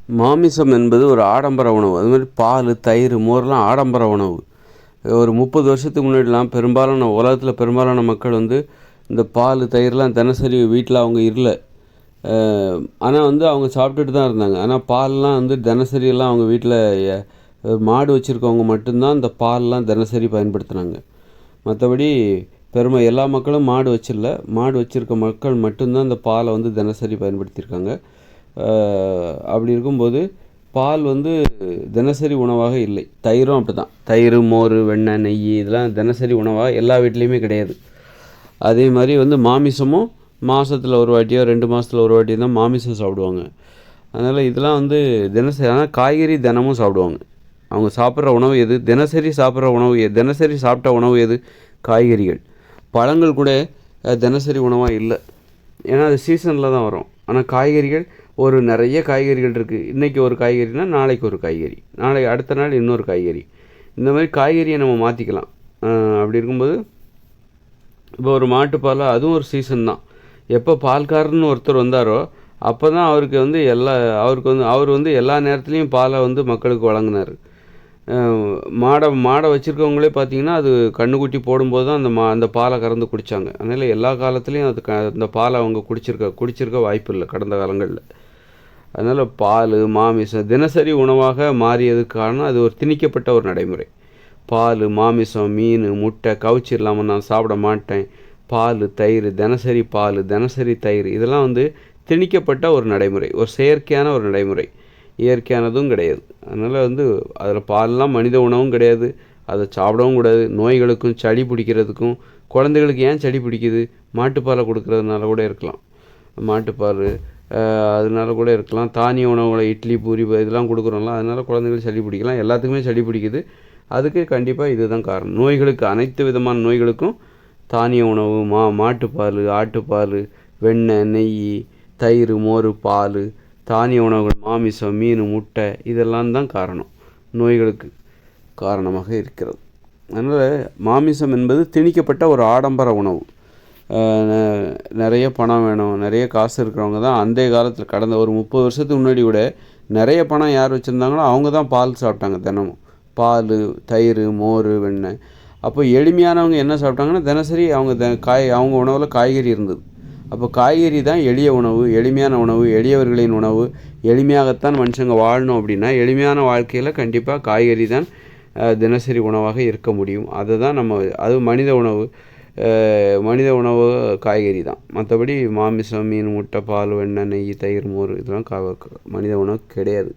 மாமிசம் என்பது ஒரு ஆடம்பர உணவு. அது மாதிரி பால், தயிர், மோர்லாம் ஆடம்பர உணவு. ஒரு 30 வருஷத்துக்கு முன்னாடிலாம் உலகத்தில் பெரும்பாலான மக்கள் இந்த பால், தயிர்லாம் தினசரி வீட்டில் அவங்க இல்லை. ஆனால் அவங்க சாப்பிட்டுட்டு தான் இருந்தாங்க. ஆனால் பால்லாம் தினசரியெல்லாம் அவங்க வீட்டில் மாடு வச்சுருக்கவங்க மட்டும்தான் இந்த பால்லாம் தினசரி பயன்படுத்துனாங்க. மற்றபடி எல்லா மக்களும் மாடு வச்சிடல. மாடு வச்சுருக்க மக்கள் மட்டும்தான் இந்த பாலை தினசரி பயன்படுத்தியிருக்காங்க. அப்படி இருக்கும்போது பால் தினசரி உணவாக இல்லை. தயிரும் அப்படி தான். தயிர், மோர், வெண்ணெய், நெய் இதெல்லாம் தினசரி உணவாக எல்லா வீட்லேயுமே கிடையாது. அதே மாதிரி மாமிசமும் மாதத்தில் ஒரு வாட்டியோ 2 மாதத்தில் ஒரு வாட்டியோ தான் மாமிசம் சாப்பிடுவாங்க. அதனால் இதெல்லாம் தினசரி. ஆனால் காய்கறி தினமும் சாப்பிடுவாங்க. அவங்க சாப்பிட்ற உணவு எது? தினசரி சாப்பிட்ற உணவு தினசரி சாப்பிட்ட உணவு எது? காய்கறிகள். பழங்கள் கூட தினசரி உணவாக இல்லை. ஏன்னா அது சீசனில் தான் வரும். ஆனால் காய்கறிகள் நிறைய காய்கறிகள் இருக்குது. இன்றைக்கி ஒரு காய்கறினா நாளைக்கு ஒரு காய்கறி, அடுத்த நாள் இன்னொரு காய்கறி. இந்த மாதிரி காய்கறியை நம்ம மாற்றிக்கலாம். அப்படி இருக்கும்போது இப்போ ஒரு மாட்டுப்பால் அதுவும் ஒரு சீசன் தான். எப்போ பால்காரன்னு ஒருத்தர் வந்தாரோ அப்போ தான் அவர் எல்லா நேரத்துலையும் பாலை மக்களுக்கு வழங்கினார். மாடை வச்சுருக்கவங்களே பார்த்திங்கன்னா அது கன்றுக்குட்டி போடும்போது தான் அந்த பாலை கறந்து குடித்தாங்க. அதனால் எல்லா காலத்துலேயும் அந்த பாலை அவங்க குடிச்சிருக்க வாய்ப்பு இல்லை கடந்த காலங்களில். அதனால் பால், மாமிசம் தினசரி உணவாக மாறியதுக்கு காரணம் அது ஒரு திணிக்கப்பட்ட ஒரு நடைமுறை. பால், மாமிசம், மீன், முட்டை கவுச்சி இல்லாமல் நான் சாப்பிட மாட்டேன். பால், தயிர், தினசரி தயிர் இதெல்லாம் திணிக்கப்பட்ட ஒரு நடைமுறை, ஒரு செயற்கையான ஒரு நடைமுறை. இயற்கையானதும் கிடையாது. அதனால் அதில் பால்லாம் மனித உணவும் கிடையாது. அதை சாப்பிடவும் கூடாது. நோய்களுக்கும் சளி பிடிக்கிறதுக்கும், குழந்தைகளுக்கு ஏன் சளி பிடிக்குது? மாட்டுப்பாலை கொடுக்கறதுனால கூட இருக்கலாம். மாட்டுப்பால் அதனால கூட இருக்கலாம். தானிய உணவுகளை இட்லி, பூரி இதெல்லாம் கொடுக்குறோம்ல, அதனால் குழந்தைகளுக்கு சளி பிடிக்கலாம். எல்லாத்துக்குமே சளி பிடிக்குது. அதுக்கு கண்டிப்பாக இதுதான் காரணம். நோய்களுக்கு, அனைத்து விதமான நோய்களுக்கும் தானிய உணவு, மாட்டுப்பால், ஆட்டுப்பால், வெண்ணெய், நெய், தயிர், மோர், பால், தானிய உணவுகள், மாமிசம், மீன், முட்டை இதெல்லாம் தான் காரணம், நோய்களுக்கு காரணமாக இருக்கிறது. அதனால் மாமிசம் என்பது திணிக்கப்பட்ட ஒரு ஆடம்பர உணவு. நிறைய பணம் வேணும், நிறைய காசு இருக்கிறவங்க தான் அந்தைய காலத்தில் கடந்த ஒரு 30 வருஷத்துக்கு முன்னாடி கூட நிறைய பணம் யார் வச்சுருந்தாங்களோ அவங்க தான் பால் சாப்பிட்டாங்க. தினமும் பால், தயிர், மோர், வெண்ணெய். அப்போ எளிமையானவங்க என்ன சாப்பிட்டாங்கன்னா தினசரி அவங்க உணவில் காய்கறி இருந்தது. அப்போ காய்கறி தான் எளிய உணவு, எளிமையான உணவு, எளியவர்களின் உணவு. எளிமையாகத்தான் மனுஷங்க வாழணும் அப்படின்னா எளிமையான வாழ்க்கையில் கண்டிப்பாக காய்கறி தான் தினசரி உணவாக இருக்க முடியும். அதுதான் அது மனித உணவு காய்கறி தான். மற்றபடி மாமிசம், மீன், முட்டை, பால், வெண்ணெய், நெய், தயிர், மோர் இதெல்லாம் மனித உணவு கிடையாது.